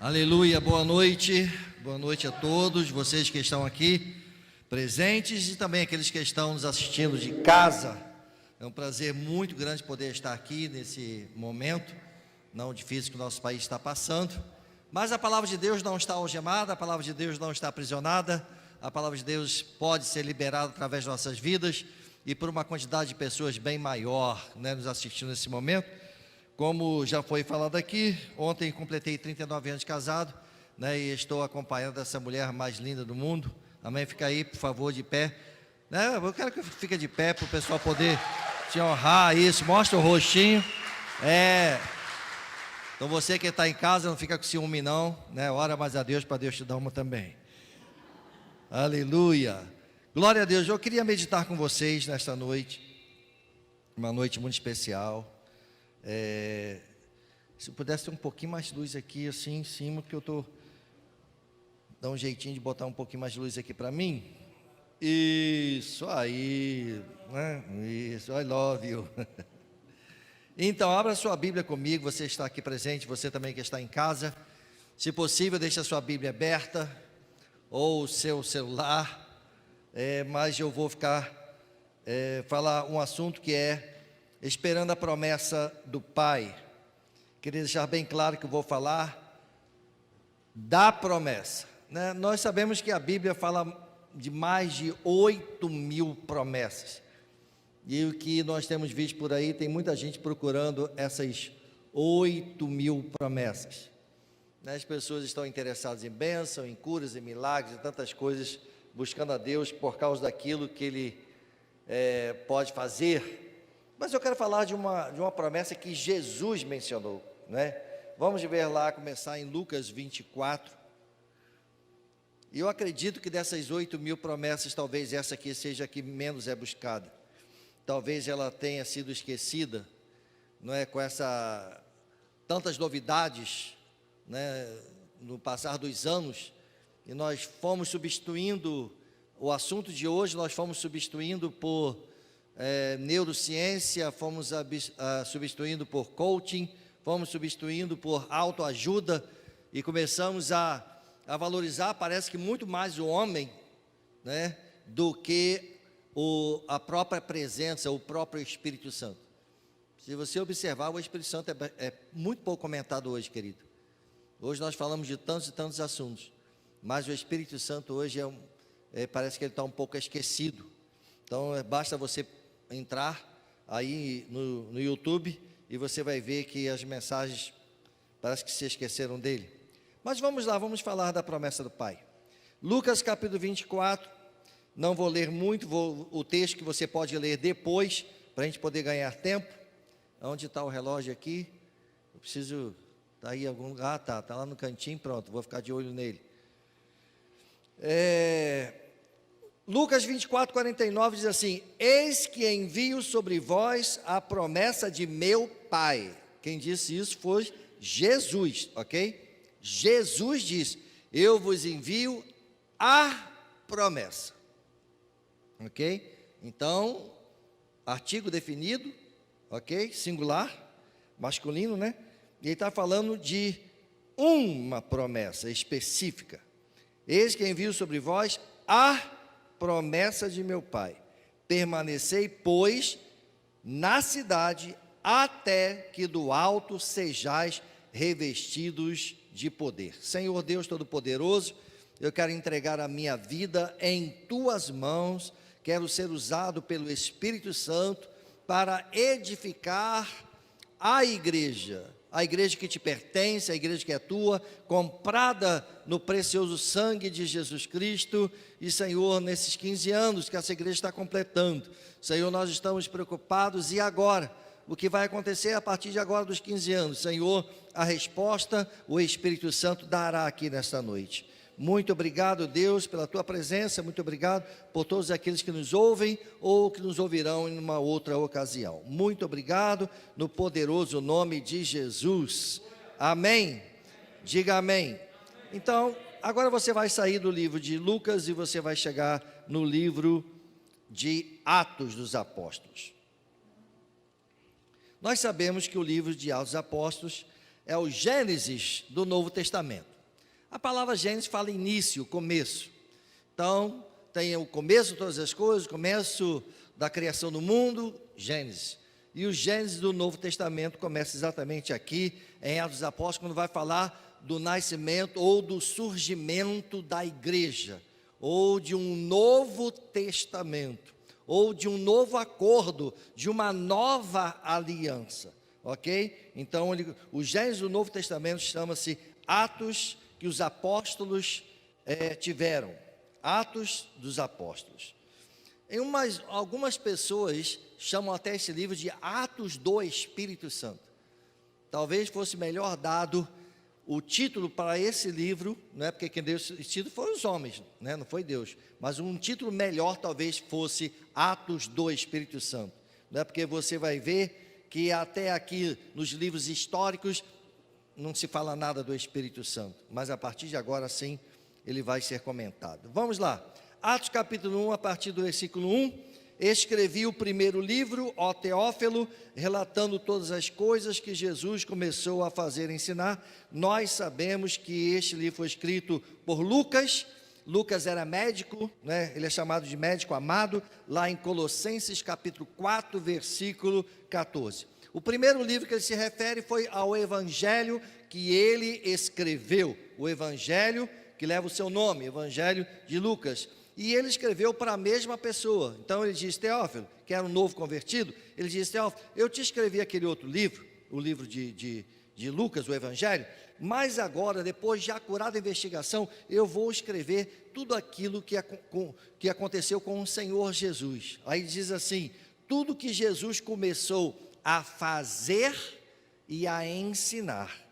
Aleluia, boa noite a todos, vocês que estão aqui presentes e também aqueles que estão nos assistindo de casa. É um prazer muito grande poder estar aqui nesse momento, não difícil que o nosso país está passando, mas a palavra de Deus não está algemada, a palavra de Deus não está aprisionada, a palavra de Deus pode ser liberada através de nossas vidas e por uma quantidade de pessoas bem maior, nos assistindo nesse momento. Como já foi falado aqui, ontem completei 39 anos de casado, e estou acompanhando essa mulher mais linda do mundo. Amém? Fica aí, por favor, de pé. Eu quero que fique de pé para o pessoal poder te honrar. Isso, mostra o rostinho. Então você que está em casa, não fica com ciúme não, Ora mais a Deus para Deus te dar uma também. Aleluia. Glória a Deus. Eu queria meditar com vocês nesta noite, uma noite muito especial. Se eu pudesse ter um pouquinho mais de luz aqui, assim, em cima, que eu estou... Dá um jeitinho de botar um pouquinho mais de luz aqui para mim. Isso aí, Isso, I love you. Então, abra sua Bíblia comigo, você está aqui presente, você também que está em casa. Se possível, deixe a sua Bíblia aberta, ou o seu celular, mas eu vou falar um assunto que é esperando a promessa do Pai. Queria deixar bem claro que eu vou falar da promessa. Nós sabemos que a Bíblia fala de mais de 8.000 promessas. E o que nós temos visto por aí, tem muita gente procurando essas 8.000 promessas. As pessoas estão interessadas em bênção, em curas, em milagres, em tantas coisas, buscando a Deus por causa daquilo que Ele pode fazer. Mas eu quero falar de uma promessa que Jesus mencionou, Vamos ver lá, começar em Lucas 24. E eu acredito que dessas 8.000 promessas, talvez essa aqui seja a que menos é buscada. Talvez ela tenha sido esquecida, com tantas novidades, no passar dos anos, e nós fomos substituindo, o assunto de hoje nós fomos substituindo por neurociência, fomos substituindo por coaching, fomos substituindo por autoajuda e começamos a valorizar, parece que muito mais o homem, do que a própria presença, o próprio Espírito Santo. Se você observar, o Espírito Santo é muito pouco comentado hoje, querido. Hoje nós falamos de tantos e tantos assuntos, mas o Espírito Santo hoje parece que ele está um pouco esquecido. Então basta você entrar aí no YouTube e você vai ver que as mensagens parece que se esqueceram dele. Mas vamos lá, vamos falar da promessa do Pai. Lucas capítulo 24, não vou ler muito, o texto que você pode ler depois, para a gente poder ganhar tempo. Onde está o relógio aqui? Eu preciso, está aí em algum lugar, está lá no cantinho, pronto, vou ficar de olho nele. Lucas 24, 49 diz assim: eis que envio sobre vós a promessa de meu Pai. Quem disse isso foi Jesus, ok? Jesus disse: eu vos envio a promessa, ok? Então, artigo definido, ok? Singular, masculino, E ele está falando de uma promessa específica. Eis que envio sobre vós a promessa de meu Pai. Permanecei, pois, na cidade, até que do alto sejais revestidos de poder. Senhor Deus Todo-Poderoso, eu quero entregar a minha vida em tuas mãos, quero ser usado pelo Espírito Santo para edificar a igreja que te pertence, a igreja que é tua, comprada no precioso sangue de Jesus Cristo. E Senhor, nesses 15 anos que essa igreja está completando, Senhor, nós estamos preocupados. E agora? O que vai acontecer a partir de agora dos 15 anos? Senhor, a resposta o Espírito Santo dará aqui nesta noite. Muito obrigado, Deus, pela tua presença. Muito obrigado por todos aqueles que nos ouvem ou que nos ouvirão em uma outra ocasião. Muito obrigado, no poderoso nome de Jesus. Amém? Diga amém. Então, agora você vai sair do livro de Lucas e você vai chegar no livro de Atos dos Apóstolos. Nós sabemos que o livro de Atos dos Apóstolos é o Gênesis do Novo Testamento. A palavra Gênesis fala início, começo. Então, tem o começo de todas as coisas, o começo da criação do mundo, Gênesis. E o Gênesis do Novo Testamento começa exatamente aqui, em Atos dos Apóstolos, quando vai falar do nascimento ou do surgimento da igreja, ou de um novo testamento, ou de um novo acordo, de uma nova aliança, ok? Então, o Gênesis do Novo Testamento chama-se Atos que os apóstolos tiveram, Atos dos Apóstolos. Algumas pessoas chamam até esse livro de Atos do Espírito Santo. Talvez fosse melhor dado o título para esse livro, não é porque quem deu esse título foram os homens, né? Não foi Deus, mas um título melhor talvez fosse Atos do Espírito Santo, não é porque você vai ver que até aqui nos livros históricos não se fala nada do Espírito Santo, mas a partir de agora sim ele vai ser comentado. Vamos lá, Atos capítulo 1, a partir do versículo 1. Escrevi o primeiro livro, ó Teófilo, relatando todas as coisas que Jesus começou a fazer e ensinar. Nós sabemos que este livro foi escrito por Lucas. Lucas era médico, né? Ele é chamado de médico amado, lá em Colossenses capítulo 4, versículo 14. O primeiro livro que ele se refere foi ao Evangelho que ele escreveu, o Evangelho que leva o seu nome, Evangelho de Lucas. E ele escreveu para a mesma pessoa. Então ele diz, Teófilo, que era um novo convertido, ele diz, Teófilo, eu te escrevi aquele outro livro, o livro de Lucas, o Evangelho, mas agora, depois de acurada investigação, eu vou escrever tudo aquilo que aconteceu com o Senhor Jesus. Aí diz assim, tudo que Jesus começou a fazer e a ensinar,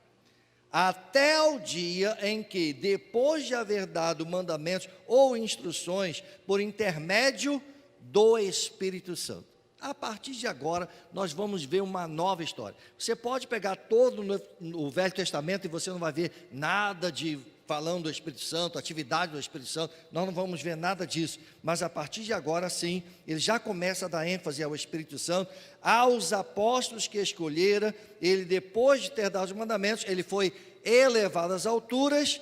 até o dia em que, depois de haver dado mandamentos ou instruções por intermédio do Espírito Santo. A partir de agora, nós vamos ver uma nova história. Você pode pegar todo o Velho Testamento e você não vai ver nada de falando do Espírito Santo, atividade do Espírito Santo, nós não vamos ver nada disso, mas a partir de agora sim, ele já começa a dar ênfase ao Espírito Santo, aos apóstolos que escolhera, ele depois de ter dado os mandamentos, ele foi elevado às alturas,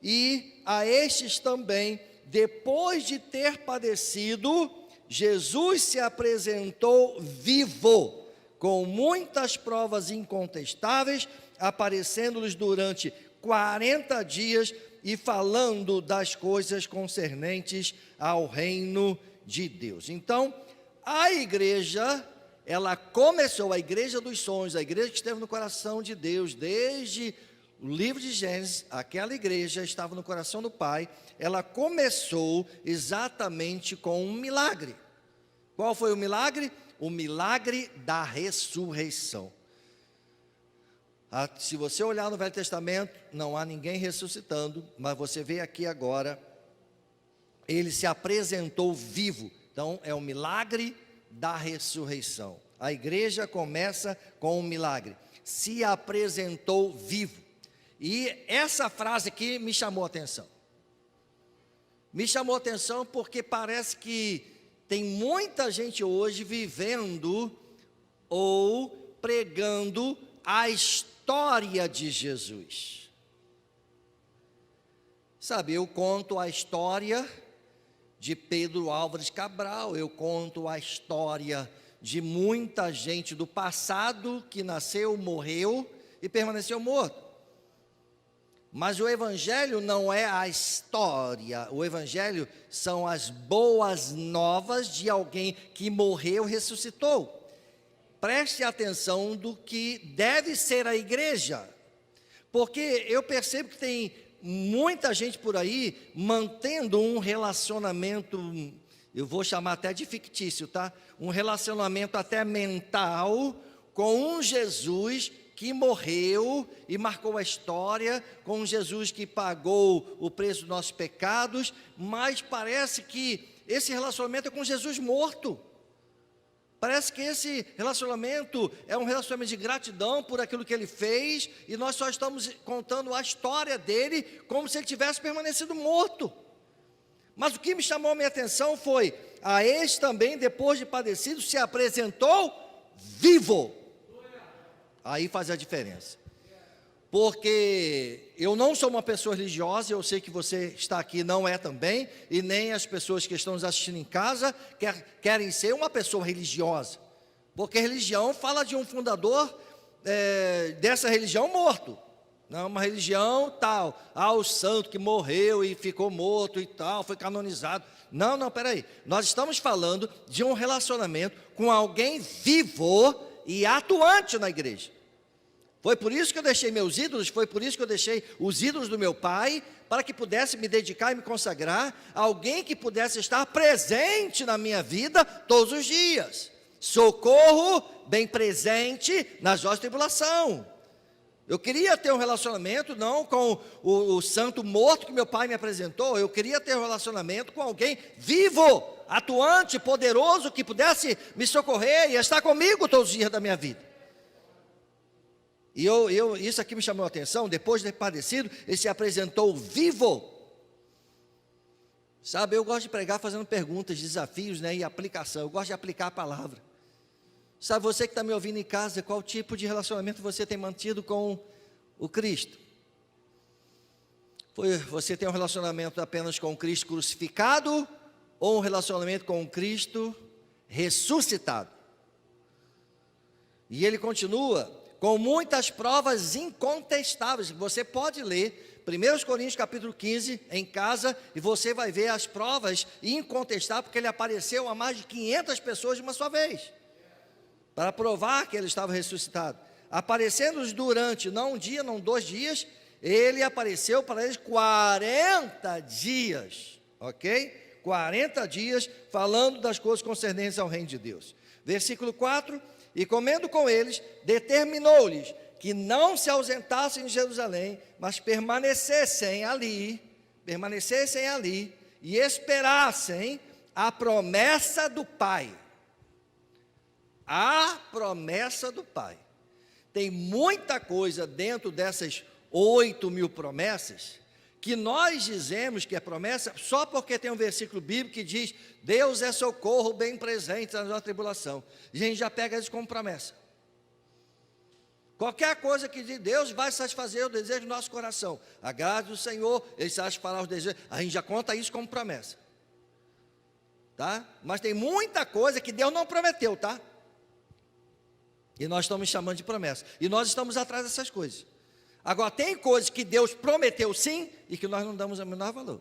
e a estes também, depois de ter padecido, Jesus se apresentou vivo, com muitas provas incontestáveis, aparecendo-lhes durante 40 dias e falando das coisas concernentes ao reino de Deus. Então, a igreja, ela começou, a igreja dos sonhos, a igreja que esteve no coração de Deus, desde o livro de Gênesis, aquela igreja estava no coração do Pai, ela começou exatamente com um milagre. Qual foi o milagre? O milagre da ressurreição. Se você olhar no Velho Testamento, não há ninguém ressuscitando, mas você vê aqui agora, ele se apresentou vivo. Então, é o milagre da ressurreição. A igreja começa com um milagre, se apresentou vivo. E essa frase aqui me chamou a atenção. Me chamou a atenção porque parece que tem muita gente hoje vivendo ou pregando a história de Jesus. Sabe, eu conto a história de Pedro Álvares Cabral, eu conto a história de muita gente do passado que nasceu, morreu e permaneceu morto. Mas o Evangelho não é a história, o Evangelho são as boas novas de alguém que morreu e ressuscitou. Preste atenção do que deve ser a igreja, porque eu percebo que tem muita gente por aí mantendo um relacionamento, eu vou chamar até de fictício, tá? Um relacionamento até mental com um Jesus que morreu e marcou a história, com um Jesus que pagou o preço dos nossos pecados, mas parece que esse relacionamento é com Jesus morto. Parece que esse relacionamento é um relacionamento de gratidão por aquilo que ele fez, e nós só estamos contando a história dele como se ele tivesse permanecido morto. Mas o que me chamou a minha atenção foi, a este também, depois de padecido, se apresentou vivo. Aí faz a diferença. porque eu não sou uma pessoa religiosa, eu sei que você está aqui não é também, e nem as pessoas que estão nos assistindo em casa querem ser uma pessoa religiosa, porque religião fala de um fundador dessa religião morto, não, uma religião tal, o santo que morreu e ficou morto e tal, foi canonizado. Não, peraí, nós estamos falando de um relacionamento com alguém vivo e atuante na igreja. Foi por isso que eu deixei meus ídolos, foi por isso que eu deixei os ídolos do meu pai, para que pudesse me dedicar e me consagrar a alguém que pudesse estar presente na minha vida todos os dias. Socorro bem presente nas horas de tribulação. Eu queria ter um relacionamento não com o santo morto que meu pai me apresentou, eu queria ter um relacionamento com alguém vivo, atuante, poderoso, que pudesse me socorrer e estar comigo todos os dias da minha vida. E isso aqui me chamou a atenção, depois de ter padecido, ele se apresentou vivo. Sabe, eu gosto de pregar fazendo perguntas, desafios, né, e aplicação, eu gosto de aplicar a palavra. Sabe, você que está me ouvindo em casa, qual tipo de relacionamento você tem mantido com o Cristo? Você tem um relacionamento apenas com o Cristo crucificado, ou um relacionamento com o Cristo ressuscitado? E ele continua com muitas provas incontestáveis. Você pode ler 1 Coríntios capítulo 15 em casa, e você vai ver as provas incontestáveis, porque ele apareceu a mais de 500 pessoas de uma só vez, para provar que ele estava ressuscitado. Aparecendo-os durante, não um dia, não 2 dias, ele apareceu para eles 40 dias, ok? 40 dias, falando das coisas concernentes ao reino de Deus. Versículo 4, e comendo com eles, determinou-lhes que não se ausentassem de Jerusalém, mas permanecessem ali, e esperassem a promessa do Pai. A promessa do Pai. Tem muita coisa dentro dessas 8.000 promessas, que nós dizemos que é promessa, só porque tem um versículo bíblico que diz, Deus é socorro bem presente na nossa tribulação. A gente já pega isso como promessa. Qualquer coisa que diz, Deus vai satisfazer o desejo do nosso coração. A graça do Senhor, Ele satisfará os desejos. A gente já conta isso como promessa. Tá? Mas tem muita coisa que Deus não prometeu, tá? E nós estamos chamando de promessa. E nós estamos atrás dessas coisas. Agora, tem coisas que Deus prometeu sim, e que nós não damos o menor valor.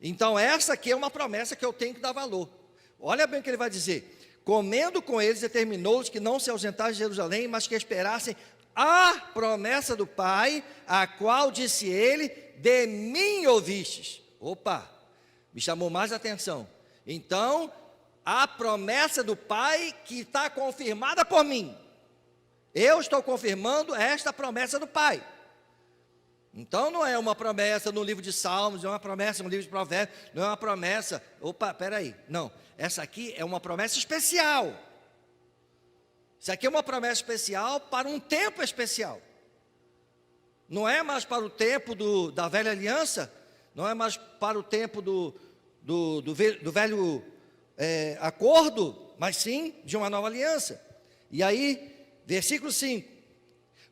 Então, essa aqui é uma promessa que eu tenho que dar valor. Olha bem o que ele vai dizer. Comendo com eles, determinou-os que não se ausentassem de Jerusalém, mas que esperassem a promessa do Pai, a qual disse ele, de mim ouvistes. Opa, me chamou mais atenção. Então, a promessa do Pai que está confirmada por mim. Eu estou confirmando esta promessa do Pai. Então não é uma promessa no livro de Salmos, não é uma promessa no livro de Provérbios, não é uma promessa, peraí, não, essa aqui é uma promessa especial. Isso aqui é uma promessa especial para um tempo especial. Não é mais para o tempo da velha aliança, não é mais para o tempo do velho acordo, mas sim de uma nova aliança. E aí, versículo 5,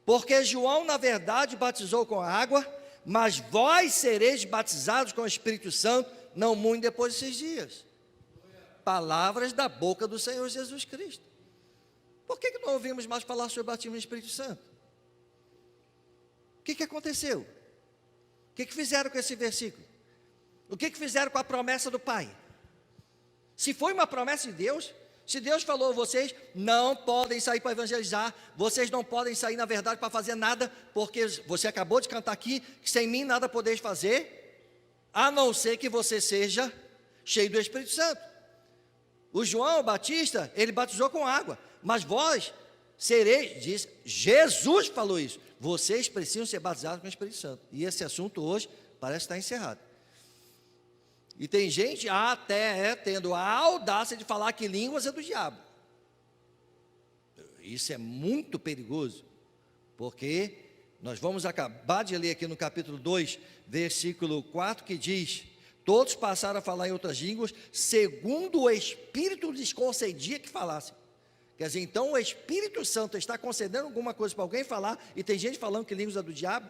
porque João na verdade batizou com água, mas vós sereis batizados com o Espírito Santo, não muito depois desses dias. Palavras da boca do Senhor Jesus Cristo. Por que não ouvimos mais falar sobre o batismo no Espírito Santo? O que aconteceu? O que fizeram com esse versículo? O que fizeram com a promessa do Pai? Se foi uma promessa de Deus, se Deus falou, vocês não podem sair para evangelizar, vocês não podem sair na verdade para fazer nada, porque você acabou de cantar aqui, que sem mim nada podeis fazer, a não ser que você seja cheio do Espírito Santo. O João Batista, ele batizou com água, mas vós sereis, diz, Jesus falou isso, vocês precisam ser batizados com o Espírito Santo. E esse assunto hoje parece estar encerrado. E tem gente até tendo a audácia de falar que línguas é do diabo. Isso é muito perigoso, porque nós vamos acabar de ler aqui no capítulo 2, versículo 4, que diz, todos passaram a falar em outras línguas, segundo o Espírito lhes concedia que falassem. Quer dizer, então o Espírito Santo está concedendo alguma coisa para alguém falar, e tem gente falando que línguas é do diabo.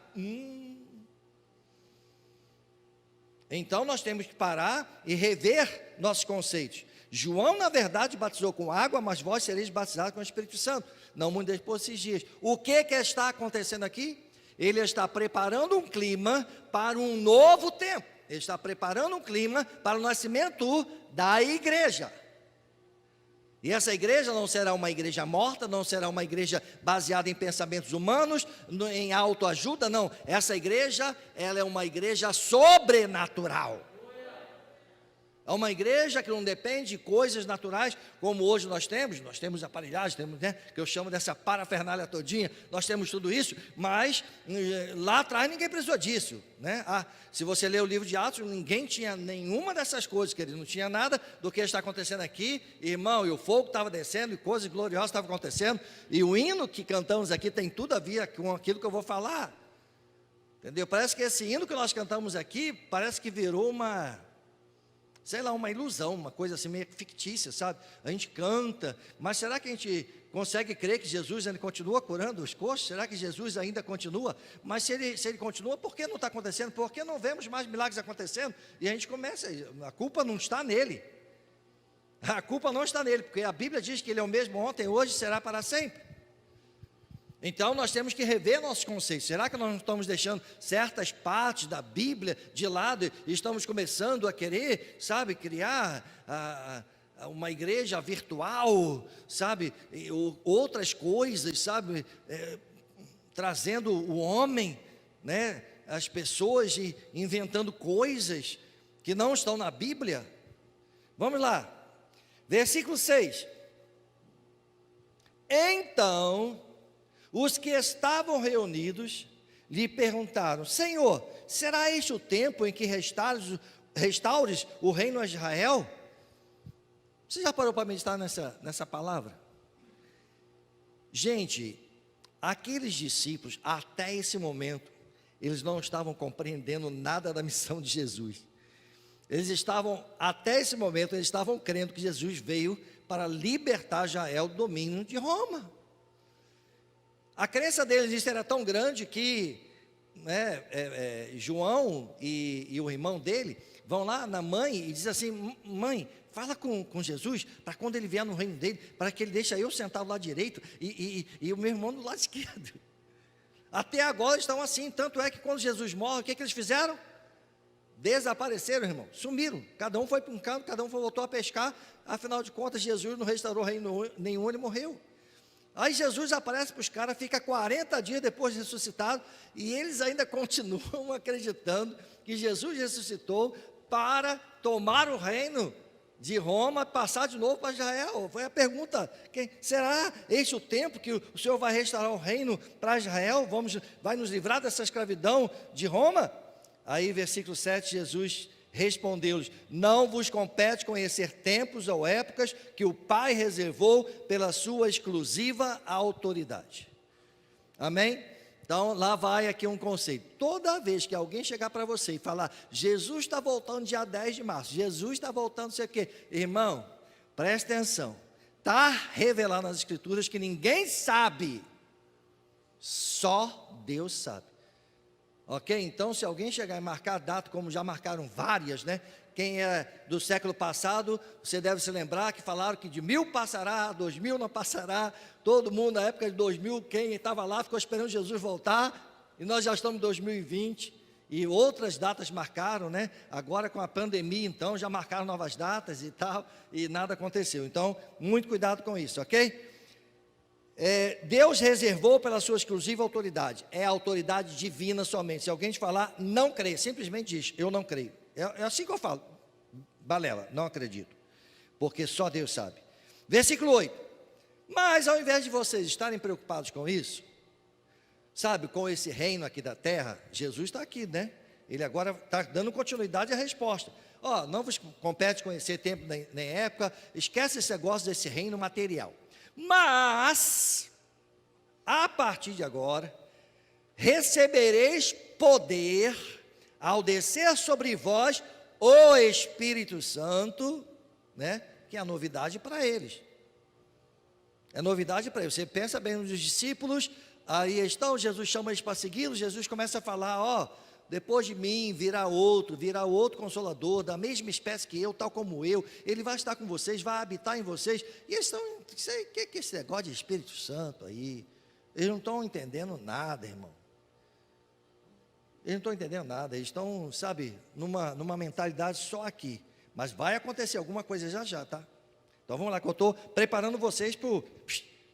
Então nós temos que parar e rever nossos conceitos. João, na verdade, batizou com água, mas vós sereis batizados com o Espírito Santo, não muito depois desses dias. O que está acontecendo aqui? Ele está preparando um clima para um novo tempo. Ele está preparando um clima para o nascimento da igreja. E essa igreja não será uma igreja morta, não será uma igreja baseada em pensamentos humanos, em autoajuda, não. Essa igreja, ela é uma igreja sobrenatural. É uma igreja que não depende de coisas naturais, como hoje nós temos aparelhagem, temos, né, que eu chamo dessa parafernália todinha, nós temos tudo isso, mas lá atrás ninguém precisou disso, né? Se você ler o livro de Atos, ninguém tinha nenhuma dessas coisas, querido, não tinha nada do que está acontecendo aqui, irmão, e o fogo estava descendo, e coisas gloriosas estavam acontecendo, e o hino que cantamos aqui tem tudo a ver com aquilo que eu vou falar, entendeu? Parece que esse hino que nós cantamos aqui, parece que virou uma ilusão, uma coisa assim meio fictícia, sabe? A gente canta, mas será que a gente consegue crer que Jesus ainda continua curando os coxos? Será que Jesus ainda continua? Mas se ele continua, por que não está acontecendo? Por que não vemos mais milagres acontecendo? E a gente começa, a culpa não está nele. A culpa não está nele, porque a Bíblia diz que ele é o mesmo ontem, hoje e será para sempre. Então nós temos que rever nossos conceitos. Será que nós não estamos deixando certas partes da Bíblia de lado e estamos começando a querer, sabe, criar uma igreja virtual, sabe, outras coisas, sabe, trazendo o homem, né, as pessoas inventando coisas que não estão na Bíblia? Vamos lá, versículo 6. Então os que estavam reunidos lhe perguntaram: Senhor, será este o tempo em que restaures o reino a Israel? Você já parou para meditar nessa palavra? Gente, aqueles discípulos, até esse momento, eles não estavam compreendendo nada da missão de Jesus. Até esse momento, eles estavam crendo que Jesus veio para libertar Israel do domínio de Roma. A crença deles nisso era tão grande que, né, João e o irmão dele vão lá na mãe e dizem assim: mãe, fala com Jesus, para quando ele vier no reino dele, para que ele deixe eu sentar do lado direito e o meu irmão do lado esquerdo. Até agora estão assim, tanto é que quando Jesus morre, o que eles fizeram? Desapareceram, irmão, sumiram, cada um foi para um canto, cada um voltou a pescar, afinal de contas Jesus não restaurou reino nenhum, ele morreu. Aí Jesus aparece para os caras, fica 40 dias depois de ressuscitado, e eles ainda continuam acreditando que Jesus ressuscitou para tomar o reino de Roma, passar de novo para Israel. Foi a pergunta: será este o tempo que o Senhor vai restaurar o reino para Israel? Vai nos livrar dessa escravidão de Roma? Aí versículo 7, Jesus respondeu-lhes: não vos compete conhecer tempos ou épocas que o Pai reservou pela sua exclusiva autoridade. Amém? Então lá vai aqui um conceito: toda vez que alguém chegar para você e falar Jesus está voltando dia 10 de março, Jesus está voltando não sei o quê, irmão, preste atenção, está revelado nas escrituras que ninguém sabe, só Deus sabe. Ok? Então, se alguém chegar e marcar a data, como já marcaram várias, né? Quem é do século passado, você deve se lembrar que falaram que de 1000 passará, 2000 não passará. Todo mundo na época de 2000, quem estava lá ficou esperando Jesus voltar, e nós já estamos em 2020, e outras datas marcaram, né? Agora com a pandemia, então, já marcaram novas datas e tal, e nada aconteceu. Então, muito cuidado com isso, ok? Deus reservou pela sua exclusiva autoridade, é a autoridade divina somente. Se alguém te falar, não creia, simplesmente diz: eu não creio. É assim que eu falo, balela, não acredito, porque só Deus sabe. Versículo 8: mas ao invés de vocês estarem preocupados com isso, sabe, com esse reino aqui da terra, Jesus está aqui, né? Ele agora está dando continuidade à resposta. Não vos compete conhecer tempo nem época, esquece esse negócio desse reino material. Mas, a partir de agora, recebereis poder ao descer sobre vós o Espírito Santo, né? Que é a novidade para eles. É novidade para ele. Você pensa bem nos discípulos, aí estão, Jesus chama eles para segui-lo, Jesus começa a falar, ó, depois de mim virá outro consolador, da mesma espécie que eu, tal como eu, ele vai estar com vocês, vai habitar em vocês, e eles estão, o que é esse negócio de Espírito Santo aí? Eles não estão entendendo nada, irmão. Eles não estão entendendo nada, eles estão, sabe, numa mentalidade só aqui, mas vai acontecer alguma coisa já já, tá? Então vamos lá, que eu estou preparando vocês para o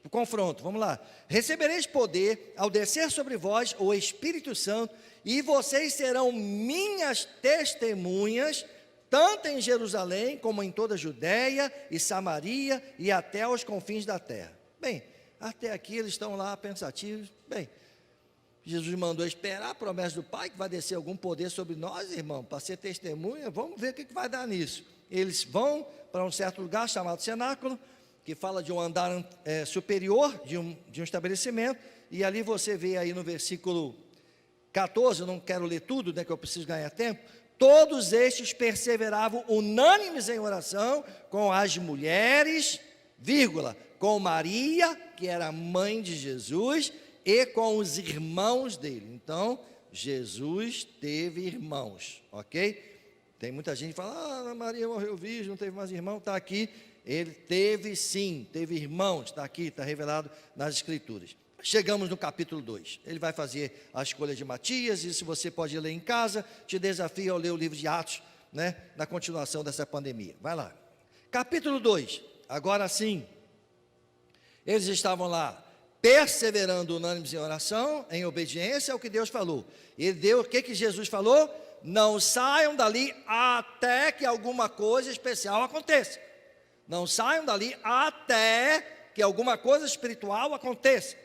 confronto, vamos lá. Recebereis poder ao descer sobre vós o Espírito Santo, e vocês serão minhas testemunhas, tanto em Jerusalém, como em toda a Judéia e Samaria, e até aos confins da terra. Bem, até aqui eles estão lá pensativos. Bem, Jesus mandou esperar a promessa do Pai, que vai descer algum poder sobre nós, irmão, para ser testemunha. Vamos ver o que vai dar nisso. Eles vão para um certo lugar chamado cenáculo, que fala de um andar superior de um estabelecimento, e ali você vê aí no versículo 14, eu não quero ler tudo, né, que eu preciso ganhar tempo. Todos estes perseveravam unânimes em oração com as mulheres, vírgula, com Maria, que era a mãe de Jesus, e com os irmãos dele. Então, Jesus teve irmãos, ok? Tem muita gente que fala, Maria morreu virgem, não teve mais irmão, está aqui. Ele teve sim, teve irmãos, está aqui, está revelado nas Escrituras. Chegamos no capítulo 2, ele vai fazer a escolha de Matias, e se você pode ler em casa, te desafio a ler o livro de Atos, né, na continuação dessa pandemia. Vai lá. Capítulo 2, agora sim, eles estavam lá, perseverando unânimes em oração, em obediência ao que Deus falou. Ele deu, o que Jesus falou? Não saiam dali até que alguma coisa especial aconteça. Não saiam dali até que alguma coisa espiritual aconteça.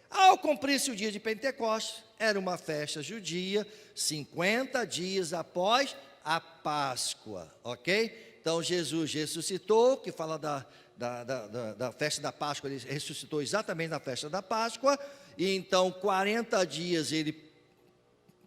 Ao cumprir-se o dia de Pentecostes, era uma festa judia, 50 dias após a Páscoa, ok? Então Jesus ressuscitou, que fala da festa da Páscoa, ele ressuscitou exatamente na festa da Páscoa, e então 40 dias ele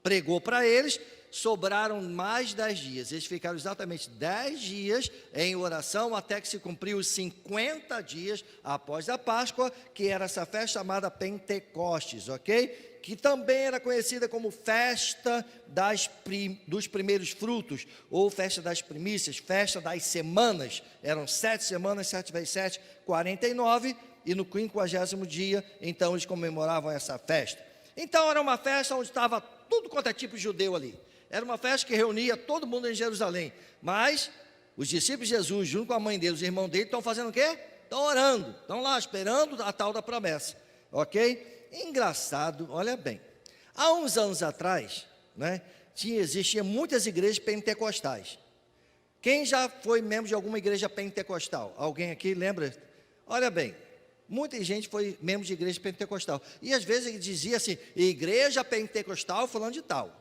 pregou para eles, sobraram mais 10 dias, eles ficaram exatamente 10 dias em oração, até que se cumpriu os 50 dias após a Páscoa, que era essa festa chamada Pentecostes, ok? Que também era conhecida como festa dos primeiros frutos, ou festa das primícias, festa das semanas. Eram 7 semanas, 7 vezes 7, 49, e no 50º dia, então eles comemoravam essa festa. Então era uma festa onde estava tudo quanto é tipo de judeu ali. Era uma festa que reunia todo mundo em Jerusalém, mas os discípulos de Jesus, junto com a mãe dele, os irmãos dele, estão fazendo o quê? Estão orando, estão lá esperando a tal da promessa, ok? Engraçado, olha bem, há uns anos atrás, né, existiam muitas igrejas pentecostais. Quem já foi membro de alguma igreja pentecostal? Alguém aqui lembra? Olha bem, muita gente foi membro de igreja pentecostal, e às vezes ele dizia assim, igreja pentecostal falando de tal.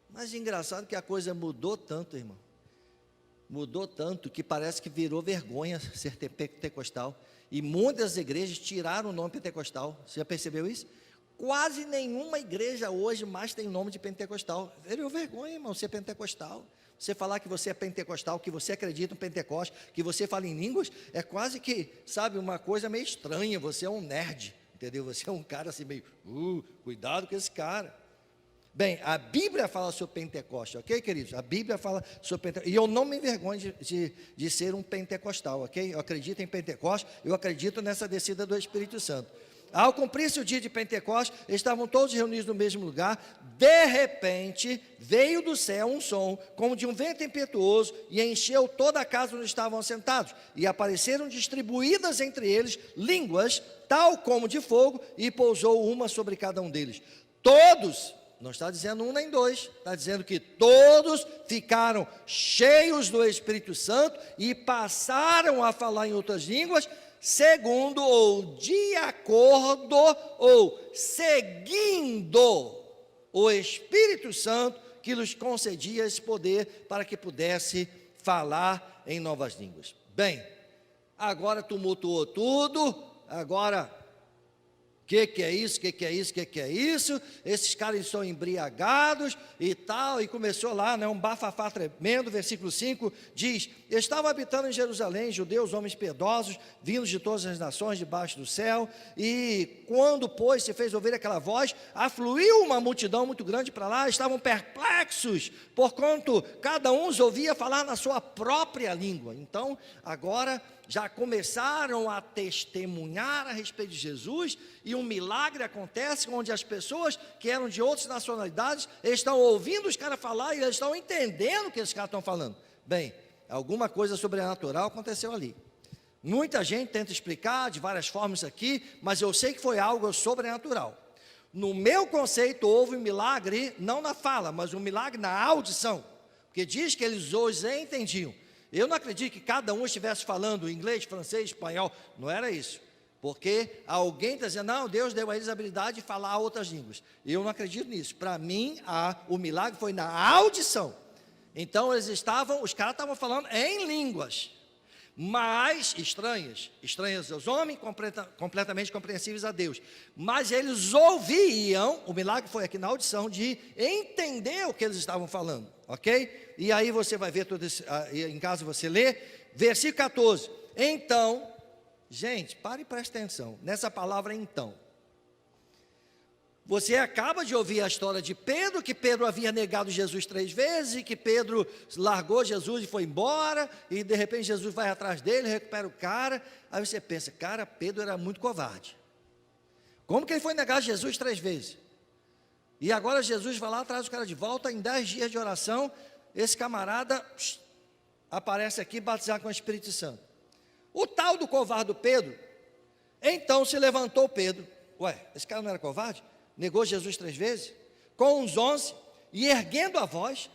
Mas engraçado que a coisa mudou tanto, irmão, mudou tanto que parece que virou vergonha ser pentecostal. E muitas igrejas tiraram o nome pentecostal. Você já percebeu isso? Quase nenhuma igreja hoje mais tem nome de pentecostal. Virou vergonha, irmão, ser pentecostal. Você falar que você é pentecostal, que você acredita no Pentecoste, que você fala em línguas, é quase que, sabe, uma coisa meio estranha. Você é um nerd, entendeu? Você é um cara assim meio, cuidado com esse cara. Bem, a Bíblia fala sobre Pentecoste, ok, queridos? A Bíblia fala sobre Pentecoste, e eu não me envergonho de ser um pentecostal, ok? Eu acredito em Pentecoste, eu acredito nessa descida do Espírito Santo. Ao cumprir-se o dia de Pentecoste, estavam todos reunidos no mesmo lugar, de repente, veio do céu um som, como de um vento impetuoso, e encheu toda a casa onde estavam sentados, e apareceram distribuídas entre eles línguas, tal como de fogo, e pousou uma sobre cada um deles. Todos, não está dizendo um nem dois, está dizendo que todos ficaram cheios do Espírito Santo e passaram a falar em outras línguas, segundo ou de acordo ou seguindo o Espírito Santo que lhes concedia esse poder para que pudesse falar em novas línguas. Bem, agora tumultuou tudo, agora Que é isso, que é isso, que é isso? Esses caras estão embriagados e tal, e começou lá, né, um bafafá tremendo. Versículo 5 diz: estavam habitando em Jerusalém judeus, homens piedosos, vindos de todas as nações debaixo do céu, e quando, pois, se fez ouvir aquela voz, afluiu uma multidão muito grande para lá, estavam perplexos, porquanto cada um os ouvia falar na sua própria língua. Então, agora já começaram a testemunhar a respeito de Jesus, e um milagre acontece, onde as pessoas que eram de outras nacionalidades estão ouvindo os caras falar, e eles estão entendendo o que esses caras estão falando. Bem, alguma coisa sobrenatural aconteceu ali. Muita gente tenta explicar de várias formas isso aqui, mas eu sei que foi algo sobrenatural. No meu conceito, houve um milagre, não na fala, mas um milagre na audição, porque diz que eles hoje entendiam. Eu não acredito que cada um estivesse falando inglês, francês, espanhol, não era isso. Porque alguém está dizendo, não, Deus deu a eles a habilidade de falar outras línguas. Eu não acredito nisso. Para mim, o milagre foi na audição. Então, os caras estavam falando em línguas, mas estranhas aos homens, completamente compreensíveis a Deus. Mas eles ouviam, o milagre foi aqui na audição, de entender o que eles estavam falando, ok? E aí você vai ver tudo isso, em casa você lê, versículo 14, então, gente, pare e preste atenção, nessa palavra então. Você acaba de ouvir a história de Pedro, que Pedro havia negado Jesus 3 vezes, e que Pedro largou Jesus e foi embora, e de repente Jesus vai atrás dele, recupera o cara. Aí você pensa, cara, Pedro era muito covarde. Como que ele foi negar Jesus 3 vezes? E agora Jesus vai lá, traz o cara de volta, em 10 dias de oração, esse camarada aparece aqui, batizado com o Espírito Santo. O tal do covarde Pedro, então se levantou Pedro. Ué, esse cara não era covarde? Negou Jesus 3 vezes, com uns 11, e erguendo a voz,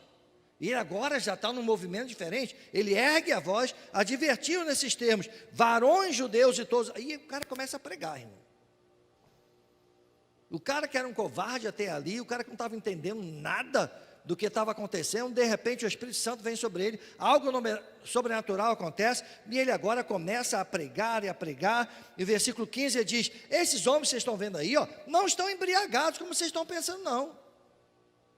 e agora já está num movimento diferente, ele ergue a voz, advertiu nesses termos, varões judeus e todos, aí o cara começa a pregar, irmão. O cara que era um covarde até ali, o cara que não estava entendendo nada do que estava acontecendo, de repente o Espírito Santo vem sobre ele, algo sobrenatural acontece, e ele agora começa a pregar, e o versículo 15 ele diz, esses homens que vocês estão vendo aí, ó, não estão embriagados como vocês estão pensando não.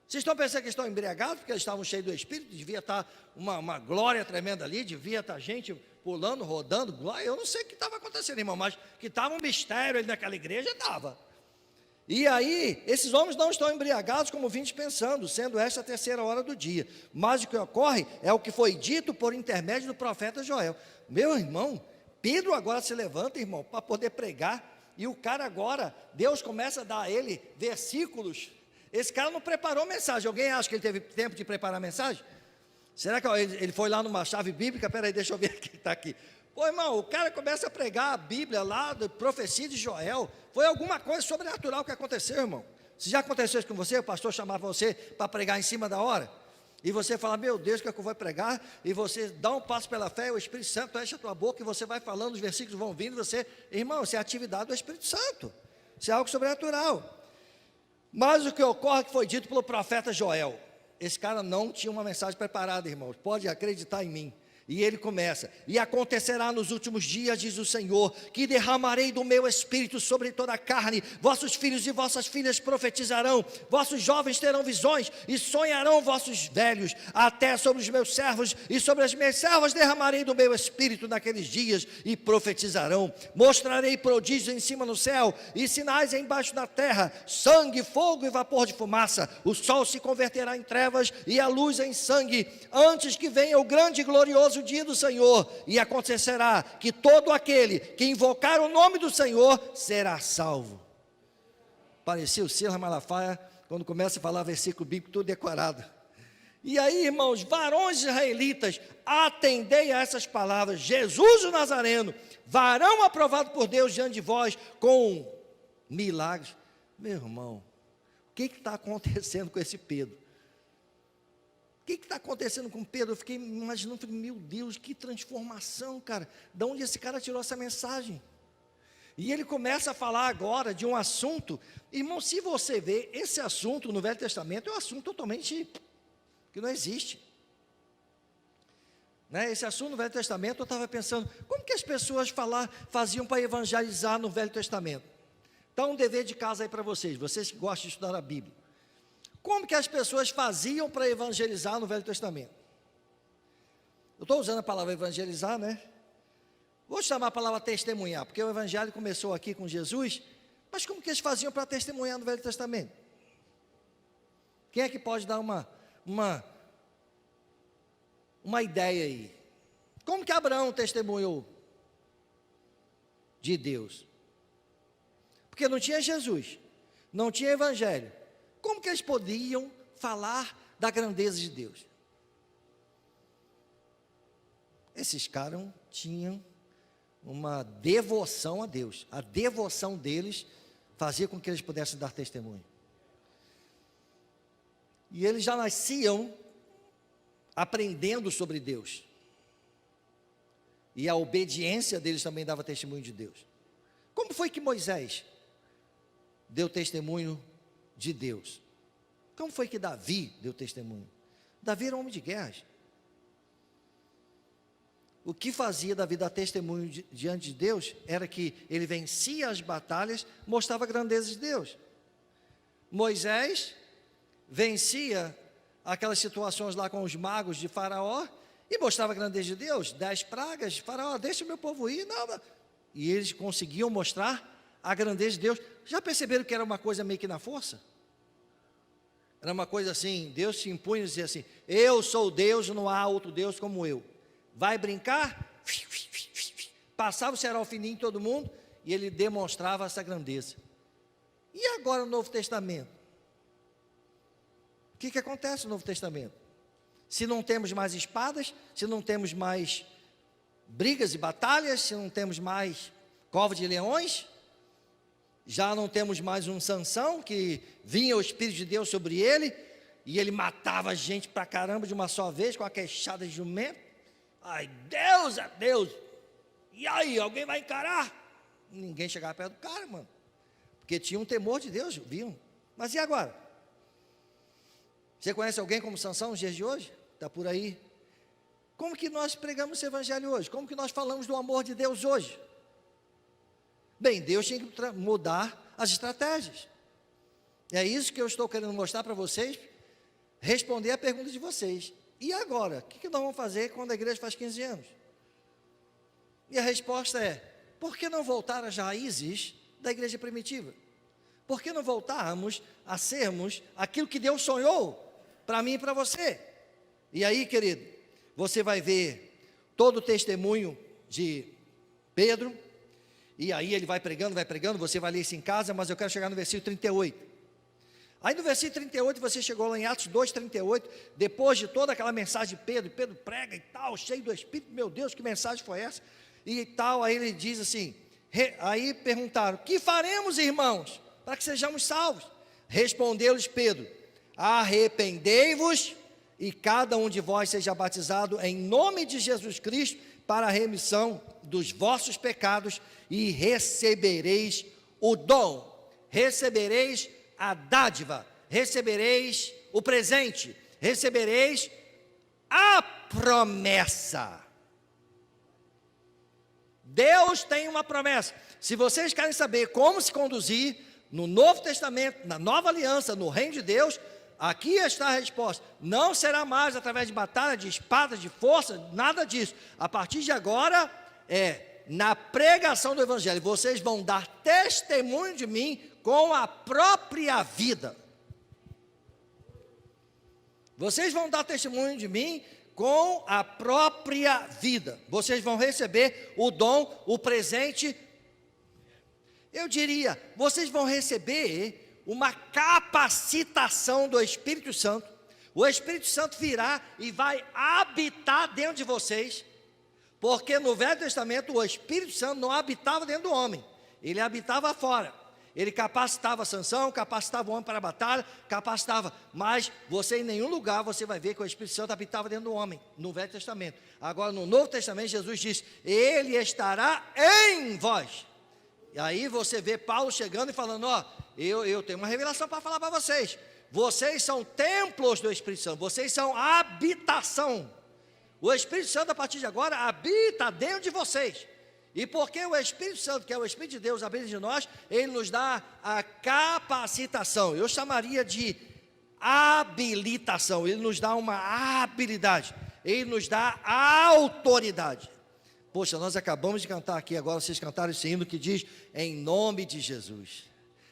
Vocês estão pensando que estão embriagados, porque eles estavam cheios do Espírito, devia estar uma glória tremenda ali, devia estar gente pulando, rodando, glória, eu não sei o que estava acontecendo, irmão, mas que estava um mistério ali naquela igreja, estava. E aí, esses homens não estão embriagados como vindes pensando, sendo esta a 3ª hora do dia. Mas o que ocorre é o que foi dito por intermédio do profeta Joel. Meu irmão, Pedro agora se levanta, irmão, para poder pregar. E o cara agora, Deus começa a dar a ele versículos. Esse cara não preparou mensagem. Alguém acha que ele teve tempo de preparar a mensagem? Será que ele foi lá numa chave bíblica? Peraí, deixa eu ver que está aqui. Pô, irmão, o cara começa a pregar a Bíblia lá, da profecia de Joel. Foi alguma coisa sobrenatural que aconteceu, irmão. Se já aconteceu isso com você, o pastor chamava você para pregar em cima da hora, e você fala, meu Deus, o que é que eu vou pregar? E você dá um passo pela fé, o Espírito Santo enche a tua boca, e você vai falando, os versículos vão vindo, irmão, isso é atividade do Espírito Santo. Isso é algo sobrenatural. Mas o que ocorre é que foi dito pelo profeta Joel. Esse cara não tinha uma mensagem preparada, irmãos, pode acreditar em mim. E ele começa, e acontecerá nos últimos dias, diz o Senhor, que derramarei do meu Espírito sobre toda a carne, vossos filhos e vossas filhas profetizarão, vossos jovens terão visões, e sonharão vossos velhos, até sobre os meus servos e sobre as minhas servas derramarei do meu Espírito naqueles dias, e profetizarão, mostrarei prodígios em cima no céu, e sinais embaixo da terra, sangue, fogo e vapor de fumaça, o sol se converterá em trevas, e a luz em sangue, antes que venha o grande e glorioso o dia do Senhor, e acontecerá que todo aquele que invocar o nome do Senhor será salvo. Parecia o Sila Malafaia quando começa a falar versículo bíblico tudo decorado. E aí, irmãos, varões israelitas, atendei a essas palavras, Jesus o Nazareno, varão aprovado por Deus diante de vós, com milagres. Meu irmão, o que está acontecendo com esse Pedro? O que está acontecendo com Pedro? Eu fiquei imaginando, falei, meu Deus, que transformação, cara. De onde esse cara tirou essa mensagem? E ele começa a falar agora de um assunto. Irmão, se você vê, esse assunto no Velho Testamento é um assunto totalmente que não existe. Né? Esse assunto no Velho Testamento, eu estava pensando, como que as pessoas faziam para evangelizar no Velho Testamento? Então, um dever de casa aí para vocês que gostam de estudar a Bíblia. Como que as pessoas faziam para evangelizar no Velho Testamento? Eu estou usando a palavra evangelizar, né? Vou chamar a palavra testemunhar, porque o evangelho começou aqui com Jesus, mas como que eles faziam para testemunhar no Velho Testamento? Quem é que pode dar uma ideia aí? Como que Abraão testemunhou de Deus? Porque não tinha Jesus, não tinha evangelho. Como que eles podiam falar da grandeza de Deus? Esses caras tinham uma devoção a Deus. A devoção deles fazia com que eles pudessem dar testemunho. E eles já nasciam aprendendo sobre Deus. E a obediência deles também dava testemunho de Deus. Como foi que Moisés deu testemunho de Deus? Como foi que Davi deu testemunho? Davi era um homem de guerras. O que fazia Davi dar testemunho diante de Deus era que ele vencia as batalhas, mostrava a grandeza de Deus. Moisés vencia aquelas situações lá com os magos de Faraó e mostrava a grandeza de Deus. 10 pragas, Faraó, deixa o meu povo ir. Não. E eles conseguiam mostrar a grandeza de Deus. Já perceberam que era uma coisa meio que na força? Era uma coisa assim, Deus se impunha e dizia assim: eu sou Deus, não há outro Deus como eu. Vai brincar? Passava o cerol fininho em todo mundo e ele demonstrava essa grandeza. E agora no Novo Testamento? O que acontece no Novo Testamento? Se não temos mais espadas, se não temos mais brigas e batalhas, se não temos mais cova de leões, já não temos mais um Sansão que vinha o Espírito de Deus sobre ele e ele matava a gente pra caramba de uma só vez com a queixada de jumento. Ai, Deus é Deus. E aí, alguém vai encarar? Ninguém chegava perto do cara, mano. Porque tinha um temor de Deus, viam? Mas e agora? Você conhece alguém como Sansão nos dias de hoje? Está por aí. Como que nós pregamos esse evangelho hoje? Como que nós falamos do amor de Deus hoje? Bem, Deus tinha que mudar as estratégias. É isso que eu estou querendo mostrar para vocês, responder a pergunta de vocês. E agora? O que nós vamos fazer quando a igreja faz 15 anos? E a resposta é: por que não voltar às raízes da igreja primitiva? Por que não voltarmos a sermos aquilo que Deus sonhou para mim e para você? E aí, querido, você vai ver todo o testemunho de Pedro, e aí ele vai pregando, você vai ler isso em casa, mas eu quero chegar no versículo 38. Aí no versículo 38, você chegou lá em Atos 2:38, depois de toda aquela mensagem de Pedro prega e tal, cheio do Espírito, meu Deus, que mensagem foi essa? E tal, aí ele diz assim, aí perguntaram: que faremos, irmãos, para que sejamos salvos? Respondeu-lhes Pedro: arrependei-vos e cada um de vós seja batizado em nome de Jesus Cristo para a remissão dos vossos pecados e recebereis o dom, recebereis a dádiva, recebereis o presente, recebereis a promessa. Deus tem uma promessa. Se vocês querem saber como se conduzir no Novo Testamento, na Nova Aliança, no Reino de Deus, aqui está a resposta. Não será mais através de batalha, de espadas, de força, nada disso. A partir de agora, na pregação do Evangelho, vocês vão dar testemunho de mim com a própria vida. Vocês vão dar testemunho de mim com a própria vida. Vocês vão receber o dom, o presente. Eu diria, vocês vão receber uma capacitação do Espírito Santo. O Espírito Santo virá e vai habitar dentro de vocês. Porque no Velho Testamento o Espírito Santo não habitava dentro do homem, ele habitava fora. Ele capacitava Sansão, capacitava o homem para a batalha, capacitava, mas você em nenhum lugar você vai ver que o Espírito Santo habitava dentro do homem, no Velho Testamento. Agora no Novo Testamento Jesus diz: ele estará em vós. E aí você vê Paulo chegando e falando: ó, eu tenho uma revelação para falar para vocês. Vocês são templos do Espírito Santo, vocês são habitação. O Espírito Santo a partir de agora habita dentro de vocês. E porque o Espírito Santo, que é o Espírito de Deus, habita de nós, ele nos dá a capacitação. Eu chamaria de habilitação. Ele nos dá uma habilidade. Ele nos dá autoridade. Poxa, nós acabamos de cantar aqui agora, vocês cantaram esse hino que diz, em nome de Jesus.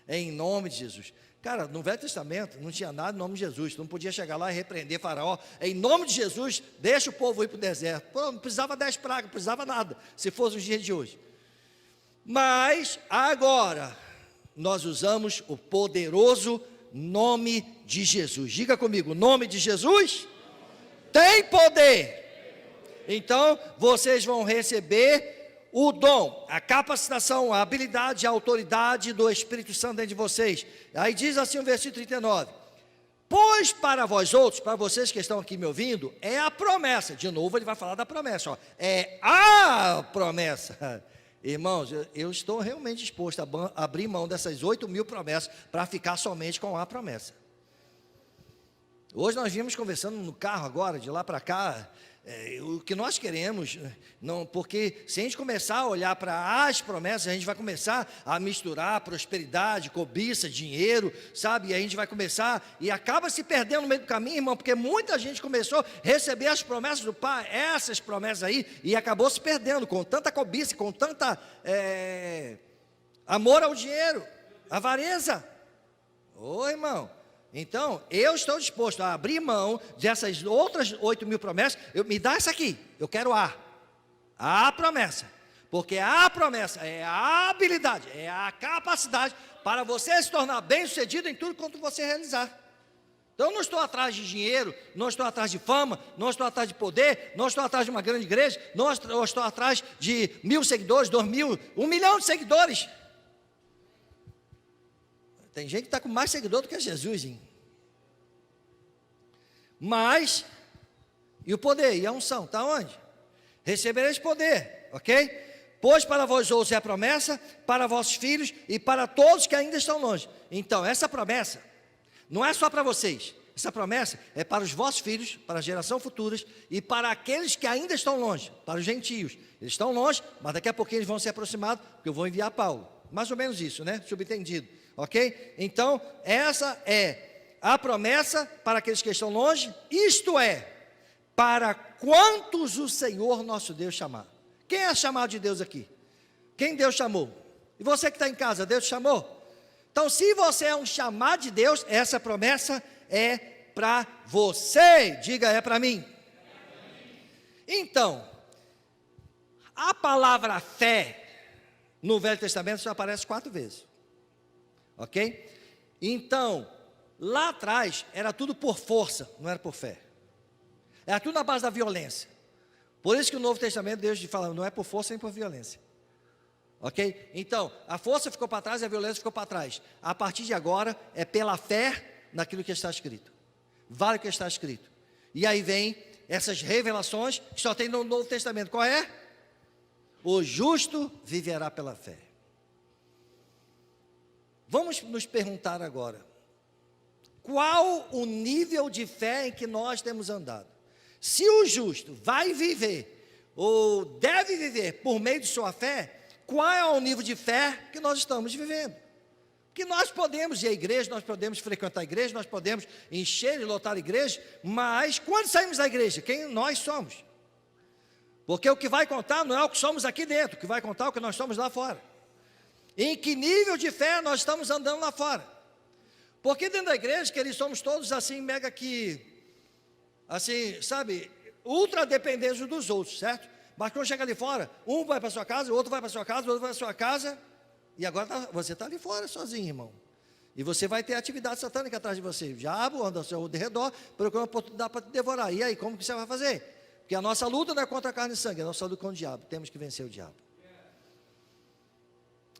Em nome de Jesus. Cara, no Velho Testamento não tinha nada em nome de Jesus. Tu não podia chegar lá e repreender Faraó. Em nome de Jesus, deixa o povo ir para o deserto. Pô, não precisava 10 pragas, não precisava nada, se fosse os dias de hoje. Mas agora, nós usamos o poderoso nome de Jesus. Diga comigo, o nome de Jesus tem poder. Então, vocês vão receber o dom, a capacitação, a habilidade, a autoridade do Espírito Santo dentro de vocês. Aí diz assim o versículo 39, pois para vós outros, para vocês que estão aqui me ouvindo, é a promessa. De novo ele vai falar da promessa, ó. É a promessa. Irmãos, eu estou realmente disposto a abrir mão dessas 8.000 promessas para ficar somente com a promessa. Hoje nós vimos conversando no carro agora, de lá para cá, o que nós queremos, não, porque se a gente começar a olhar para as promessas, a gente vai começar a misturar prosperidade, cobiça, dinheiro, sabe? E a gente vai começar e acaba se perdendo no meio do caminho, irmão, porque muita gente começou a receber as promessas do Pai, essas promessas aí, e acabou se perdendo com tanta cobiça, com tanta amor ao dinheiro, avareza. Ô, irmão. Então, eu estou disposto a abrir mão dessas outras 8.000 promessas. Me dá essa aqui, eu quero a promessa. Porque a promessa é a habilidade, é a capacidade para você se tornar bem sucedido em tudo quanto você realizar. Então, eu não estou atrás de dinheiro, não estou atrás de fama, não estou atrás de poder, não estou atrás de uma grande igreja, não estou atrás de 1.000 seguidores, 2.000, 1 milhão de seguidores. Tem gente que está com mais seguidor do que Jesus, hein? Mas, e o poder, e a unção, está onde? Recebereis poder, ok? Pois para vós outros é a promessa, para vossos filhos e para todos que ainda estão longe. Então, essa promessa, não é só para vocês. Essa promessa é para os vossos filhos, para as gerações futuras e para aqueles que ainda estão longe, para os gentios. Eles estão longe, mas daqui a pouquinho eles vão se aproximar, porque eu vou enviar Paulo. Mais ou menos isso, né? Subentendido. Ok? Então, essa é a promessa para aqueles que estão longe, isto é, para quantos o Senhor nosso Deus chamar. Quem é chamado de Deus aqui? Quem Deus chamou? E você que está em casa, Deus te chamou? Então, se você é um chamado de Deus, essa promessa é para você. Diga, é para mim. Então, a palavra fé no Velho Testamento só aparece 4 vezes. Ok? Então, lá atrás, era tudo por força, não era por fé. Era tudo na base da violência. Por isso que o Novo Testamento, Deus fala, não é por força nem por violência. Ok? Então, a força ficou para trás e a violência ficou para trás. A partir de agora, é pela fé naquilo que está escrito. Vale o que está escrito. E aí vem essas revelações que só tem no Novo Testamento. Qual é? O justo viverá pela fé. Vamos nos perguntar agora, qual o nível de fé em que nós temos andado? Se o justo vai viver, ou deve viver por meio de sua fé, qual é o nível de fé que nós estamos vivendo? Porque nós podemos ir à igreja, nós podemos frequentar a igreja, nós podemos encher e lotar a igreja, mas quando saímos da igreja, quem nós somos? Porque o que vai contar não é o que somos aqui dentro, o que vai contar é o que nós somos lá fora. Em que nível de fé nós estamos andando lá fora? Porque dentro da igreja, que eles somos todos assim, mega que, assim, sabe, ultra dependentes dos outros, certo? Mas quando chega ali fora, um vai para sua casa, o outro vai para sua casa, o outro vai para sua casa, e agora você está ali fora sozinho, irmão. E você vai ter atividade satânica atrás de você. O diabo anda ao seu redor, procurando oportunidade para te devorar. E aí, como que você vai fazer? Porque a nossa luta não é contra a carne e sangue, a nossa luta é contra o diabo. Temos que vencer o diabo.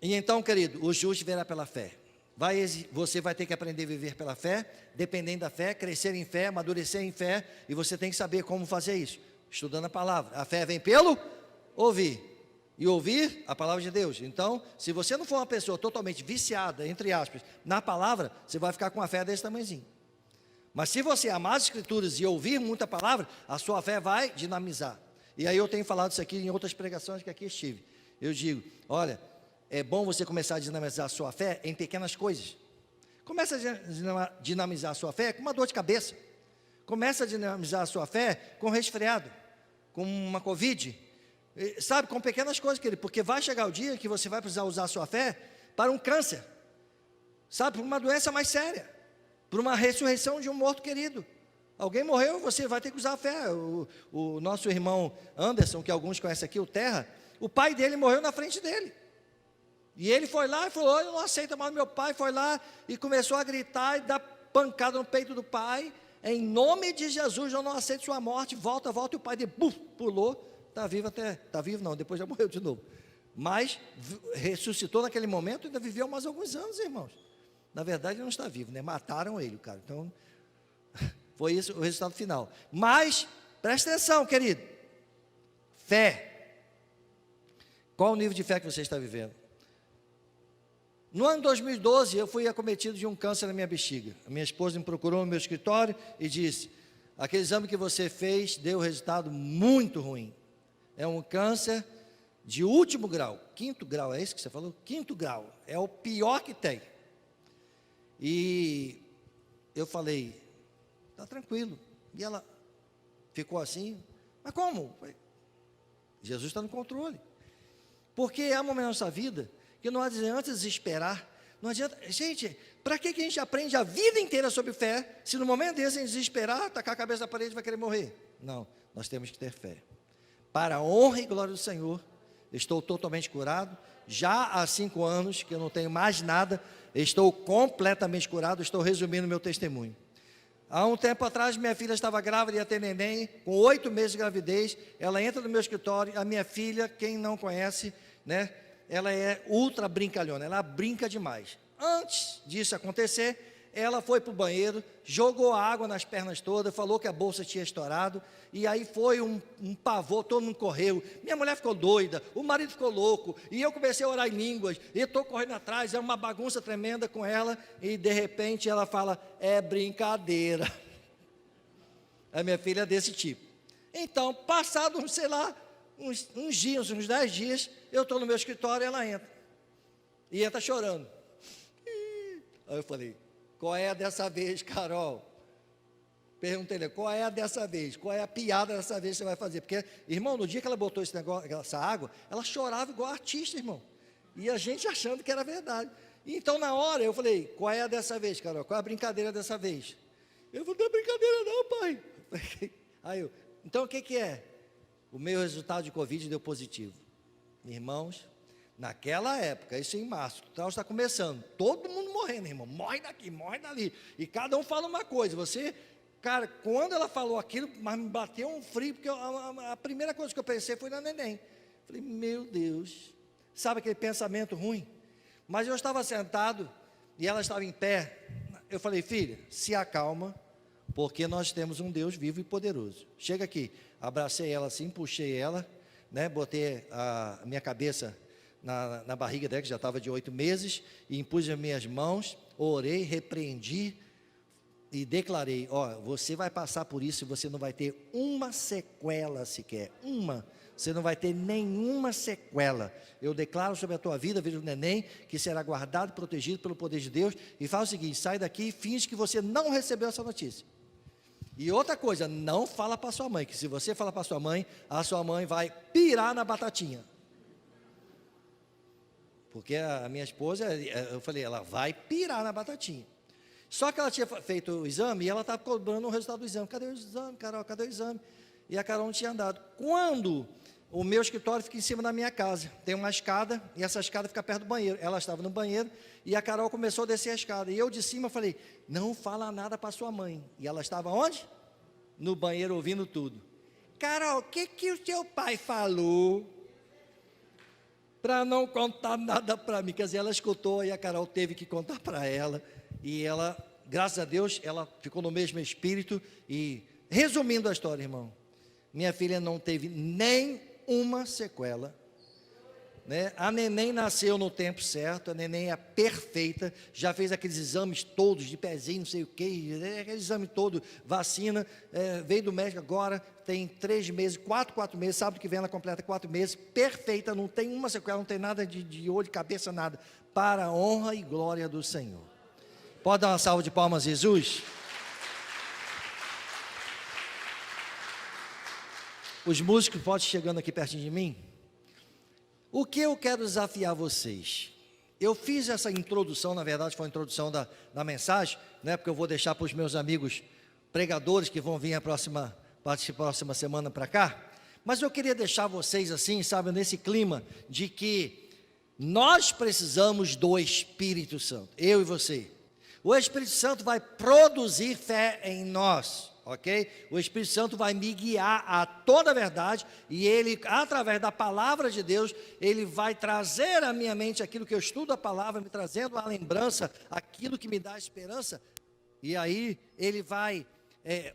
E então, querido, o justo verá pela fé. Você vai ter que aprender a viver pela fé, dependendo da fé, crescer em fé, amadurecer em fé, e você tem que saber como fazer isso, estudando a palavra. A fé vem pelo ouvir, e ouvir a palavra de Deus. Então, se você não for uma pessoa totalmente viciada, entre aspas, na palavra, você vai ficar com a fé desse tamanhozinho. Mas se você amar as escrituras e ouvir muita palavra, a sua fé vai dinamizar. E aí eu tenho falado isso aqui em outras pregações que aqui estive. eu digo, olha, é bom você começar a dinamizar a sua fé em pequenas coisas. Começa a dinamizar a sua fé com uma dor de cabeça. Começa a dinamizar a sua fé com um resfriado, com uma Covid. Sabe, com pequenas coisas, querido, porque vai chegar o dia que você vai precisar usar a sua fé para um câncer. Sabe, por uma doença mais séria. Por uma ressurreição de um morto querido. Alguém morreu, você vai ter que usar a fé. O nosso irmão Anderson, que alguns conhecem aqui, o Terra, o pai dele morreu na frente dele. E ele foi lá e falou, eu não aceito mais meu pai. Foi lá e começou a gritar e dar pancada no peito do pai. Em nome de Jesus, eu não aceito sua morte. Volta, volta. E o pai dele pulou. Está vivo até, está vivo não, depois já morreu de novo. Mas ressuscitou naquele momento e ainda viveu mais alguns anos, irmãos. Na verdade ele não está vivo, né? Mataram ele, cara. Então, foi isso o resultado final. Mas, presta atenção, querido. Fé. Qual o nível de fé que você está vivendo? No ano 2012, eu fui acometido de um câncer na minha bexiga. A minha esposa me procurou no meu escritório e disse, aquele exame que você fez deu resultado muito ruim. É um câncer de último grau, 5º grau, é isso que você falou? 5º grau, é o pior que tem. E eu falei, está tranquilo. E ela ficou assim, mas como? Jesus está no controle. Porque há momentos na nossa vida que não adianta desesperar, não adianta, gente, para que a gente aprende a vida inteira sobre fé, se no momento desse a gente desesperar, tacar a cabeça na parede e vai querer morrer? Não, nós temos que ter fé. Para a honra e glória do Senhor, estou totalmente curado, já há 5 anos que eu não tenho mais nada, estou completamente curado, estou resumindo meu testemunho. Há um tempo atrás, minha filha estava grávida, ia ter neném, com 8 meses de gravidez, ela entra no meu escritório, a minha filha, quem não conhece, né, ela é ultra brincalhona, ela brinca demais. Antes disso acontecer, ela foi para o banheiro, jogou água nas pernas todas, falou que a bolsa tinha estourado, e aí foi um pavor, todo mundo correu, minha mulher ficou doida, o marido ficou louco, e eu comecei a orar em línguas, e estou correndo atrás, é uma bagunça tremenda com ela, e de repente ela fala, é brincadeira. A minha filha é desse tipo. Então, passado, sei lá, uns dias, uns 10 dias, eu estou no meu escritório e ela entra. E entra chorando. Aí eu falei, qual é a dessa vez, Carol? Perguntei, qual é a dessa vez? Qual é a piada dessa vez que você vai fazer? Porque, irmão, no dia que ela botou esse negócio, essa água, ela chorava igual artista, irmão. E a gente achando que era verdade. Então, na hora, eu falei, qual é a dessa vez, Carol? Qual é a brincadeira dessa vez? Eu falei, não é brincadeira não, pai. Aí eu, então o que é? O meu resultado de Covid deu positivo. Irmãos, naquela época, isso em março, o está começando, todo mundo morrendo, irmão, morre daqui, morre dali, e cada um fala uma coisa, você, cara, quando ela falou aquilo, mas me bateu um frio, porque a primeira coisa que eu pensei foi na neném, falei, meu Deus, sabe aquele pensamento ruim? Mas eu estava sentado, e ela estava em pé, eu falei, filha, se acalma, porque nós temos um Deus vivo e poderoso, chega aqui, abracei ela assim, puxei ela, né, botei a minha cabeça na barriga dela, que já estava de 8 meses, e impus as minhas mãos, orei, repreendi, e declarei, você vai passar por isso, e você não vai ter uma sequela sequer, você não vai ter nenhuma sequela, eu declaro sobre a tua vida, vida do neném, que será guardado, protegido pelo poder de Deus, e faz o seguinte, sai daqui e finge que você não recebeu essa notícia. E outra coisa, não fala para sua mãe, que se você falar para sua mãe, a sua mãe vai pirar na batatinha. Porque a minha esposa, eu falei, ela vai pirar na batatinha. Só que ela tinha feito o exame e ela estava cobrando o resultado do exame. Cadê o exame, Carol? Cadê o exame? E a Carol não tinha andado. Quando o meu escritório fica em cima da minha casa, tem uma escada e essa escada fica perto do banheiro. Ela estava no banheiro e a Carol começou a descer a escada. E eu de cima falei, não fala nada para sua mãe. E ela estava onde? No banheiro ouvindo tudo. Carol, o que o seu pai falou? Para não contar nada para mim. Quer dizer, ela escutou e a Carol teve que contar para ela. E ela, graças a Deus, ela ficou no mesmo espírito. E, resumindo a história, irmão, minha filha não teve nem uma sequela. né? A neném nasceu no tempo certo, a neném é perfeita, já fez aqueles exames todos de pezinho, não sei o que, aquele exame todo, vacina, veio do médico agora, tem 3 meses, 4 meses, sábado que vem ela completa 4 meses, perfeita, não tem uma sequela, não tem nada de olho, cabeça, nada, para a honra e glória do Senhor. Pode dar uma salva de palmas, Jesus? Os músicos podem ir chegando aqui pertinho de mim. O que eu quero desafiar vocês? Eu fiz essa introdução, na verdade foi a introdução da mensagem, né, porque eu vou deixar para os meus amigos pregadores que vão vir a próxima semana para cá. Mas eu queria deixar vocês assim, sabe, nesse clima de que nós precisamos do Espírito Santo, eu e você. O Espírito Santo vai produzir fé em nós. Ok? O Espírito Santo vai me guiar a toda a verdade e ele, através da palavra de Deus, ele vai trazer à minha mente aquilo que eu estudo a palavra, me trazendo a lembrança, aquilo que me dá esperança, e aí ele vai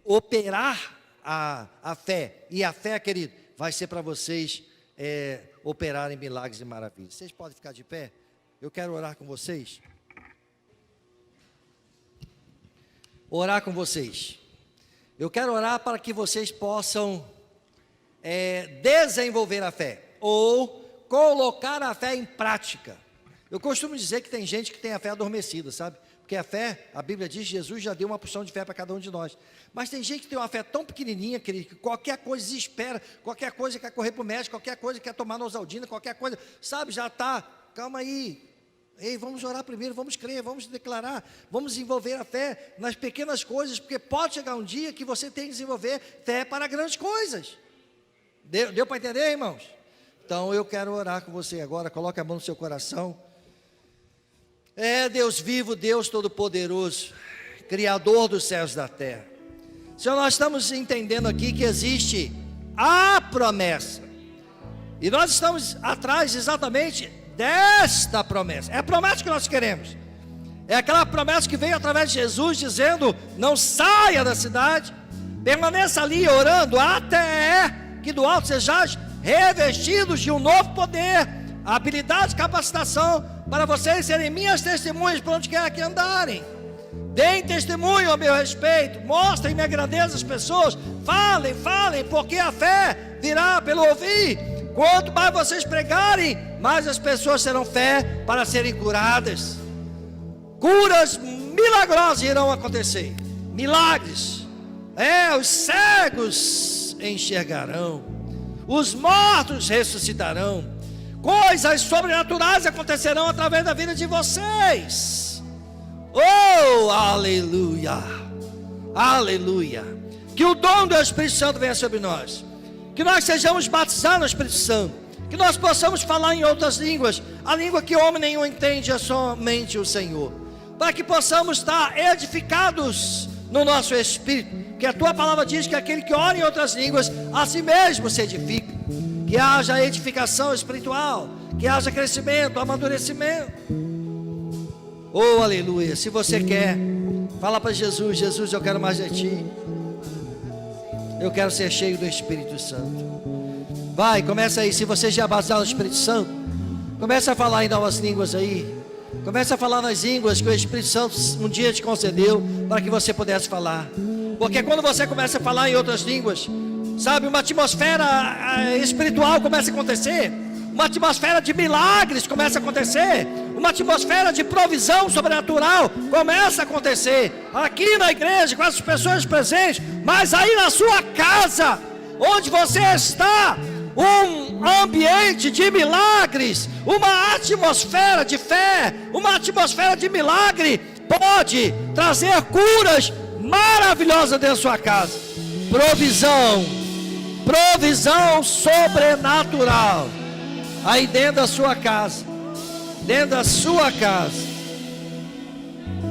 operar a fé, e a fé, querido, vai ser para vocês operarem milagres e maravilhas. Vocês podem ficar de pé? Eu quero orar com vocês. Orar com vocês. Eu quero orar para que vocês possam desenvolver a fé, ou colocar a fé em prática. Eu costumo dizer que tem gente que tem a fé adormecida, sabe? Porque a fé, a Bíblia diz, Jesus já deu uma porção de fé para cada um de nós. Mas tem gente que tem uma fé tão pequenininha, querido, que qualquer coisa desespera, qualquer coisa quer correr para o médico, qualquer coisa quer tomar Nosaldina, qualquer coisa, sabe, já está, calma aí. Ei, vamos orar primeiro, vamos crer, vamos declarar, vamos desenvolver a fé nas pequenas coisas, porque pode chegar um dia que você tem que desenvolver fé para grandes coisas. Deu para entender, irmãos? Então eu quero orar com você agora, coloque a mão no seu coração. Deus vivo, Deus todo-poderoso, Criador dos céus e da terra. Senhor, nós estamos entendendo aqui que existe a promessa, e nós estamos atrás exatamente desta promessa. É a promessa que nós queremos, é aquela promessa que veio através de Jesus, dizendo: não saia da cidade, permaneça ali orando, até que do alto sejais revestidos de um novo poder, habilidade, capacitação, para vocês serem minhas testemunhas por onde quer que andarem. Deem testemunho a meu respeito, mostrem minha grandeza às pessoas, falem, porque a fé virá pelo ouvir. Quanto mais vocês pregarem, mais as pessoas terão fé para serem curadas. Curas milagrosas irão acontecer, milagres. Os cegos enxergarão, os mortos ressuscitarão, coisas sobrenaturais acontecerão através da vida de vocês. Oh, aleluia, aleluia. Que o dom do Espírito Santo venha sobre nós, que nós sejamos batizados no Espírito Santo, que nós possamos falar em outras línguas, a língua que homem nenhum entende, é somente o Senhor, para que possamos estar edificados no nosso espírito, que a tua palavra diz que aquele que ora em outras línguas, a si mesmo se edifica. Que haja edificação espiritual, que haja crescimento, amadurecimento. Oh, aleluia. Se você quer, fala para Jesus: Jesus, eu quero mais de ti, eu quero ser cheio do Espírito Santo. Vai, começa aí. Se você já é batizado no Espírito Santo, começa a falar em novas línguas aí. Começa a falar nas línguas que o Espírito Santo um dia te concedeu, para que você pudesse falar. Porque quando você começa a falar em outras línguas, sabe, uma atmosfera espiritual começa a acontecer, uma atmosfera de milagres começa a acontecer, uma atmosfera de provisão sobrenatural começa a acontecer, aqui na igreja, com as pessoas presentes, mas aí na sua casa, onde você está, um ambiente de milagres, uma atmosfera de fé, uma atmosfera de milagre, pode trazer curas maravilhosas dentro da sua casa, provisão sobrenatural, aí dentro da sua casa,